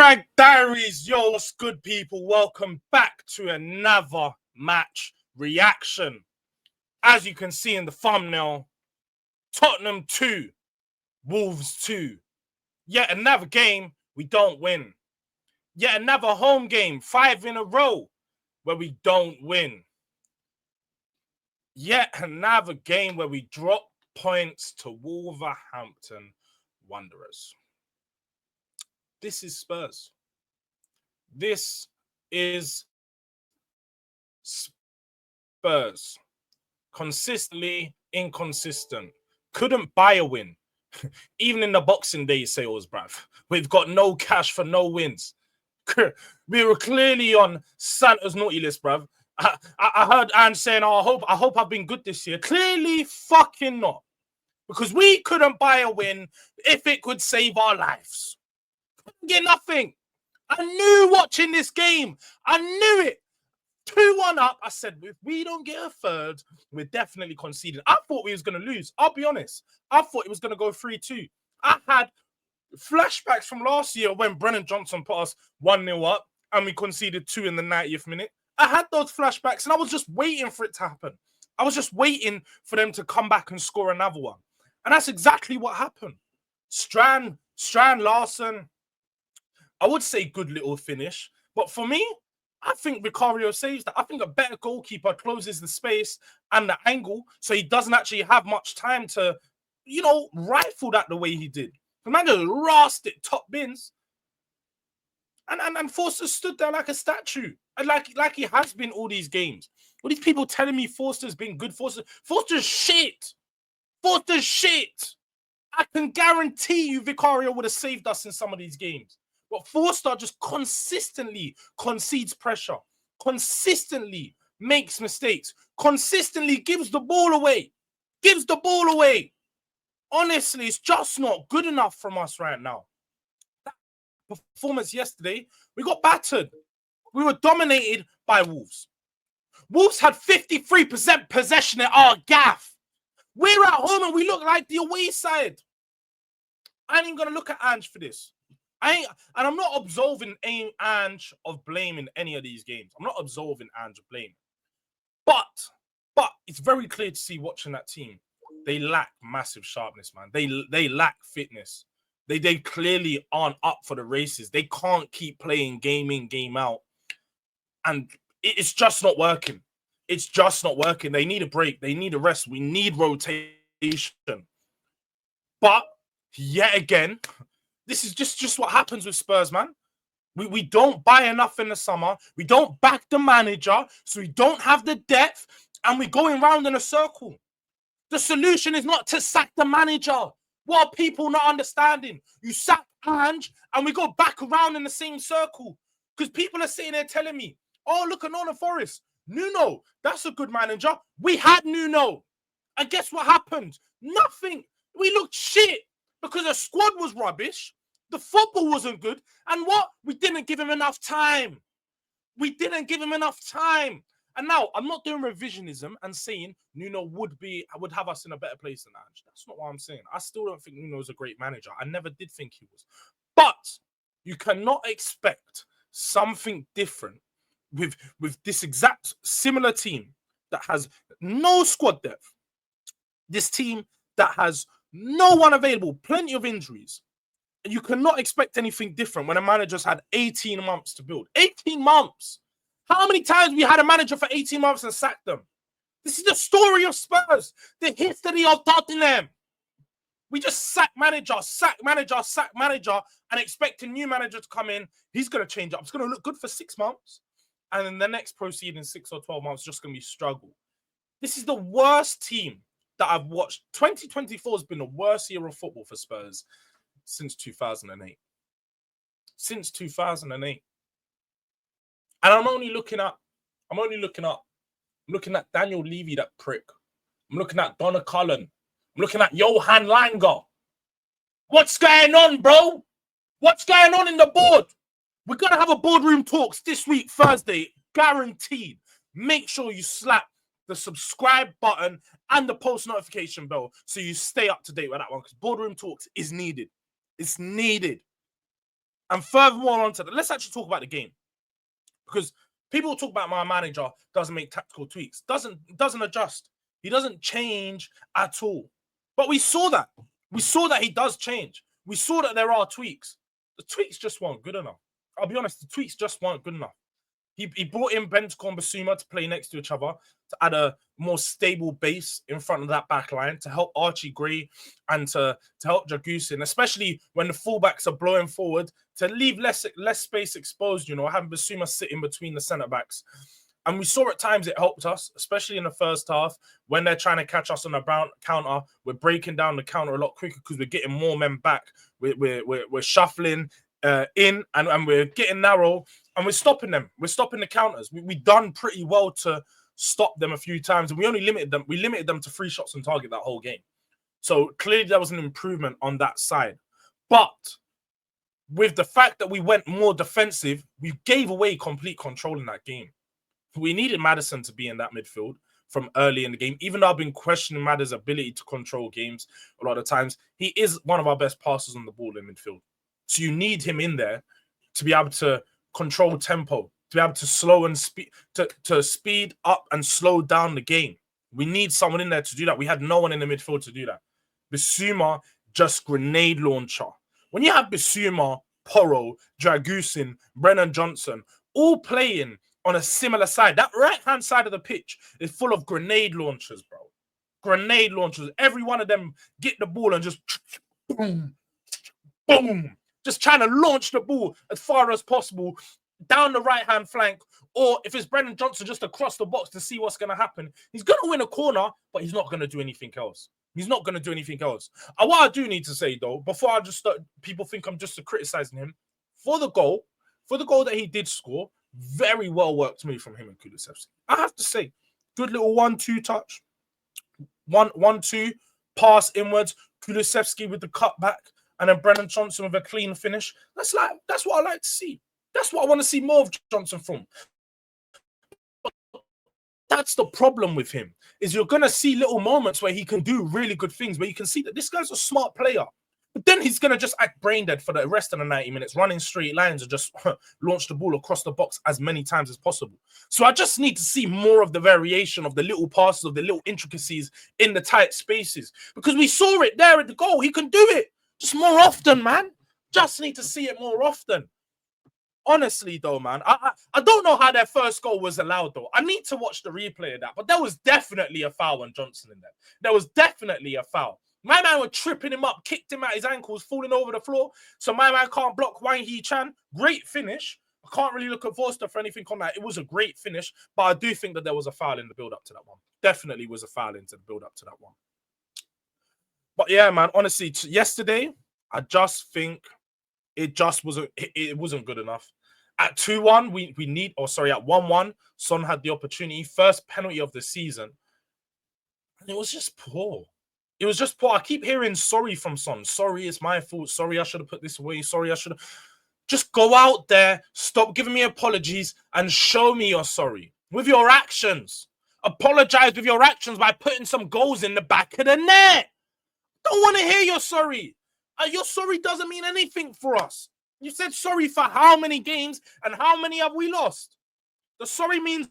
Durag Diaries, yo, what's good, people? Welcome back to another match reaction. As you can see in the thumbnail, Tottenham 2, Wolves 2. Yet another game we don't win. Yet another home game, 5 in a row, where we don't win. Yet another game where we drop points to Wolverhampton Wanderers. This is Spurs. This is Spurs. Consistently inconsistent. Couldn't buy a win. Even in the Boxing Day sales, bruv. We've got no cash for no wins. We were clearly on Santa's naughty list, bruv. I heard Ange saying, oh, I hope I've been good this year. Clearly fucking not. Because we couldn't buy a win if it could save our lives. Couldn't get nothing. I knew watching this game. I knew it. 2-1 up. I said, if we don't get a third, we're definitely conceding. I thought we was going to lose. I'll be honest. I thought it was going to go 3-2. I had flashbacks from last year when Brennan Johnson put us 1-0 up and we conceded 2 in the 90th minute. I had those flashbacks and I was just waiting for it to happen. I was just waiting for them to come back and score another one. And that's exactly what happened. Strand, Larson, I would say good little finish. But for me, I think Vicario saves that. I think a better goalkeeper closes the space and the angle so he doesn't actually have much time to, rifle that the way he did. The man just rasped it top bins. And Forster stood there like a statue. And like he has been all these games. All these people telling me Forster's been good. Forster's shit. Forster's shit. I can guarantee you Vicario would have saved us in some of these games. But Forster just consistently concedes pressure, consistently makes mistakes, consistently gives the ball away. Honestly, it's just not good enough from us right now. That performance yesterday, we got battered. We were dominated by Wolves. Wolves had 53% possession at our gaff. We're at home and we look like the away side. I ain't even going to look at Ange for this. I'm not absolving Ange of blame in any of these games. I'm not absolving Ange of blame. But it's very clear to see watching that team. They lack massive sharpness, man. They lack fitness. They clearly aren't up for the races. They can't keep playing game in, game out. And it's just not working. It's just not working. They need a break. They need a rest. We need rotation. But yet again, this is just what happens with Spurs, man. We don't buy enough in the summer. We don't back the manager, so we don't have the depth, and we're going round in a circle. The solution is not to sack the manager. What are people not understanding? You sack Ange, and we go back around in the same circle. Because people are sitting there telling me, oh, look at Nottingham Forest. Nuno, that's a good manager. We had Nuno. And guess what happened? Nothing. We looked shit because the squad was rubbish. The football wasn't good. And what? We didn't give him enough time. And now, I'm not doing revisionism and saying Nuno would have us in a better place than Ange. That's not what I'm saying. I still don't think Nuno's a great manager. I never did think he was. But you cannot expect something different with this exact similar team that has no squad depth. This team that has no one available, plenty of injuries. And you cannot expect anything different when a manager's had 18 months to build. 18 months! How many times we had a manager for 18 months and sacked them? This is the story of Spurs. The history of Tottenham. We just sack manager, and expect a new manager to come in. He's going to change up. It's going to look good for 6 months. And then the next proceeding 6 or 12 months just going to be struggle. This is the worst team that I've watched. 2024 has been the worst year of football for Spurs since 2008. Since 2008. And I'm looking at Daniel Levy, that prick. I'm looking at Donna Cullen. I'm looking at Johan Langer. What's going on, bro? What's going on in the board? We're going to have a boardroom talks this week, Thursday, guaranteed. Make sure you slap the subscribe button and the post notification bell so you stay up to date with that one, because boardroom talks is needed. It's needed. And furthermore onto that, let's actually talk about the game. Because people talk about my manager doesn't make tactical tweaks, doesn't adjust. He doesn't change at all. But we saw that. We saw that he does change. We saw that there are tweaks. The tweaks just weren't good enough. I'll be honest, the tweaks just weren't good enough. He brought in Bentancur and Basuma to play next to each other to add a more stable base in front of that back line to help Archie Gray and to help Dragusin, especially when the fullbacks are blowing forward, to leave less space exposed, having Basuma sitting between the centre-backs. And we saw at times it helped us, especially in the first half, when they're trying to catch us on a counter. We're breaking down the counter a lot quicker because we're getting more men back. We're shuffling in and we're getting narrow. And we're stopping them. We're stopping the counters. We've done pretty well to stop them a few times. And we only limited them. We limited them to 3 shots on target that whole game. So clearly there was an improvement on that side. But with the fact that we went more defensive, we gave away complete control in that game. We needed Maddison to be in that midfield from early in the game. Even though I've been questioning Maddison's ability to control games a lot of times, he is one of our best passers on the ball in midfield. So you need him in there to be able to control tempo, to be able to slow and speed, to speed up and slow down the game. We need someone in there to do that. We had no one in the midfield to do that. Basuma, just grenade launcher. When you have Basuma, Porro, Dragusin, Brennan Johnson, all playing on a similar side, that right-hand side of the pitch is full of grenade launchers, bro. Grenade launchers. Every one of them get the ball and just boom, boom. Just trying to launch the ball as far as possible down the right-hand flank, or if it's Brennan Johnson, just across the box to see what's going to happen. He's going to win a corner, but he's not going to do anything else. He's not going to do anything else. And what I do need to say, though, before I just start, people think I'm just criticizing him, for the goal that he did score, very well worked move from him and Kulusevski. I have to say, good little 1-2 touch. 1-2, pass inwards, Kulusevski with the cutback, and then Brennan Johnson with a clean finish. That's what I like to see. That's what I want to see more of Johnson from. That's the problem with him, is you're going to see little moments where he can do really good things, where you can see that this guy's a smart player. But then he's going to just act brain dead for the rest of the 90 minutes, running straight lines and just launch the ball across the box as many times as possible. So I just need to see more of the variation of the little passes, of the little intricacies in the tight spaces. Because we saw it there at the goal. He can do it. Just more often, man. Just need to see it more often. Honestly, though, man, I don't know how their first goal was allowed, though. I need to watch the replay of that. But there was definitely a foul on Johnson in there. There was definitely a foul. My man was tripping him up, kicked him at his ankles, falling over the floor. So my man can't block Wang Hee-chan. Great finish. I can't really look at Forster for anything on that. It was a great finish. But I do think that there was a foul in the build-up to that one. Definitely was a foul into the build-up to that one. But yeah, man, honestly, yesterday, I just think it wasn't good enough. At 2-1, at 1-1, Son had the opportunity, first penalty of the season. And it was just poor. It was just poor. I keep hearing sorry from Son. Sorry, it's my fault. Sorry, I should have put this away. Sorry, I should have. Just go out there, stop giving me apologies, and show me you're sorry with your actions. Apologize with your actions by putting some goals in the back of the net. Don't want to hear you're sorry. Your sorry doesn't mean anything for us. You said sorry for how many games and how many have we lost? The sorry means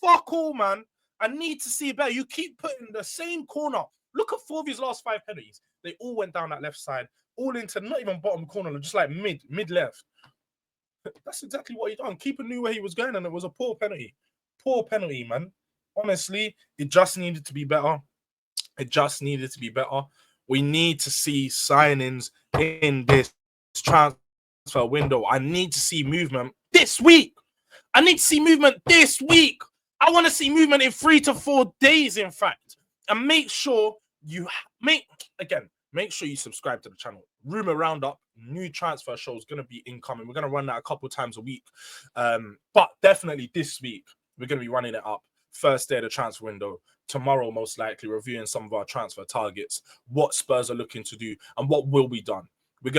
fuck all, man. I need to see better. You keep putting the same corner. Look at 4 of his last 5 penalties. They all went down that left side, all into not even bottom corner, just like mid left. That's exactly what he done. Keeper knew where he was going, and it was a poor penalty. Poor penalty, man. Honestly, it just needed to be better. It just needed to be better. We need to see signings in this transfer window. I need to see movement this week. I need to see movement this week. I want to see movement in 3 to 4 days, in fact. And make sure you subscribe to the channel. Rumor Roundup, new transfer show is going to be incoming. We're going to run that a couple times a week. But definitely this week, we're going to be running it up. First day of the transfer window. Tomorrow, most likely, reviewing some of our transfer targets, what Spurs are looking to do, and what will be done. I'm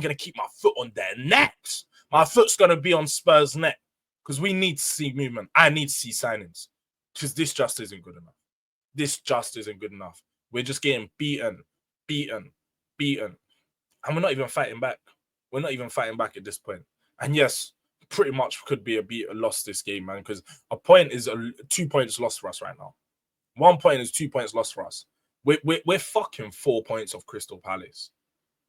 gonna keep my foot on their necks. My foot's gonna be on Spurs' neck because we need to see movement. I need to see signings because this just isn't good enough. This just isn't good enough. We're just getting beaten, and we're not even fighting back. We're not even fighting back at this point. And yes, pretty much could be a loss this game, man, because a point is 2 points lost for us right now. 1 point is 2 points lost for us. We're fucking 4 points of Crystal Palace.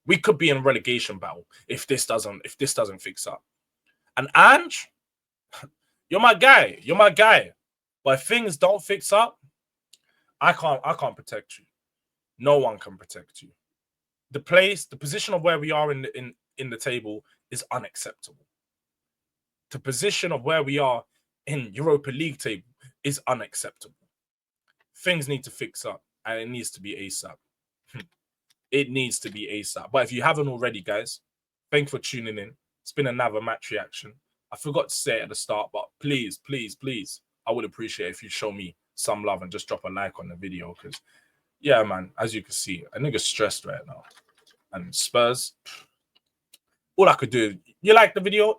We could be in a relegation battle if this doesn't fix up. And Ange, you're my guy. You're my guy. But if things don't fix up, I can't protect you. No one can protect you. The position of where we are in the table is unacceptable. The position of where we are in Europa League table is unacceptable. Things need to fix up, and it needs to be ASAP. It needs to be ASAP. But if you haven't already, guys, thanks for tuning in. It's been another match reaction. I forgot to say it at the start, but please, please, please, I would appreciate if you show me some love and just drop a like on the video, because, yeah, man, as you can see, a nigga's stressed right now. And Spurs, all I could do, you like the video?